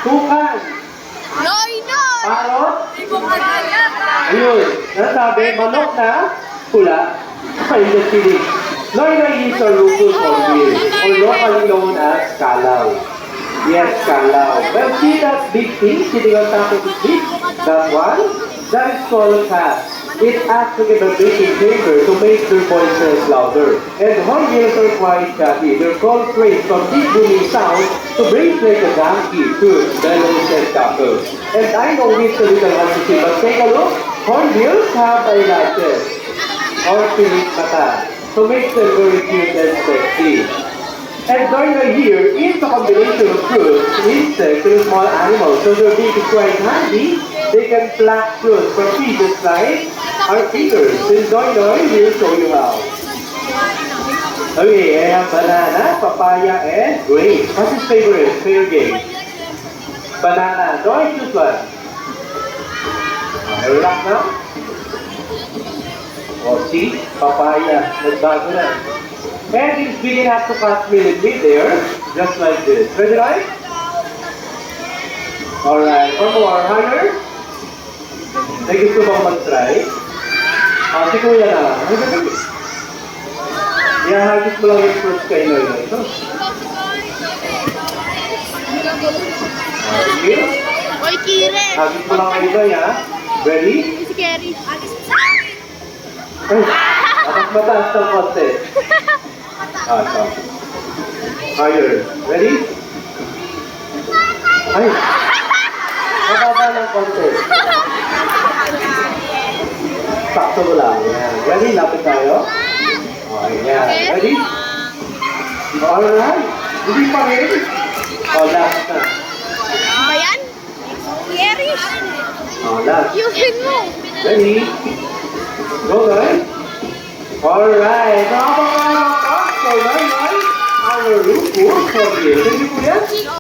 Tukan. Noy, noy! Parot. Ibang kagaya. Ayun. Nasabi, manok na pula. Ay, just kidding. Noy is a local hornbill, or locally known as kalaw. Yes, kalaw. Well, see that big thing sitting on top of the beak? That one? That is called cat. It acts like a vibrating chamber to make their voices louder. And hornbills are quite chatty. Their calls range from deep booming sounds to breaks like a donkey, toots, bellows, and cackles. And I know it's a little hard to see, but take a look. Hornbills have eyelashes, or pilit mata, to make them very cute and sexy. And Darna here is a combination of fruits, insects, and small animals. So their beak is quite handy. They can pluck fruits from trees just like our fingers. And Darna will show you how. Okay, I have banana, papaya, and grape. What's his favorite? Favorite game? Banana. Do I choose one? Relax now. Oh, see? Papaya. Nagbago na. And it's big enough to cut me in mid there, just like this. Ready, right? Alright, one more. Higher. May gusto bang mag-try? Si Kuya na lang. Ihahagis mo lang yung fruits kay Noy. Ito. Sige. Oy, Kire! Hagis mo lang kay Noy, ha? Ready? Si Kerry. Ay, atas mataas ng konti. Ito. Higher. Ready? Ay! Mababa ng konti. Sakto mo lang. Yan. Ready? Lapit tayo. Okay, yan. Ready? Alright. Hindi pa rin. Last na. Ba yan? Kerry! Last. Yuhin mo! Ready? Go, guys. Alright. Nakapakain ang our root for you. Thank you, Kuya.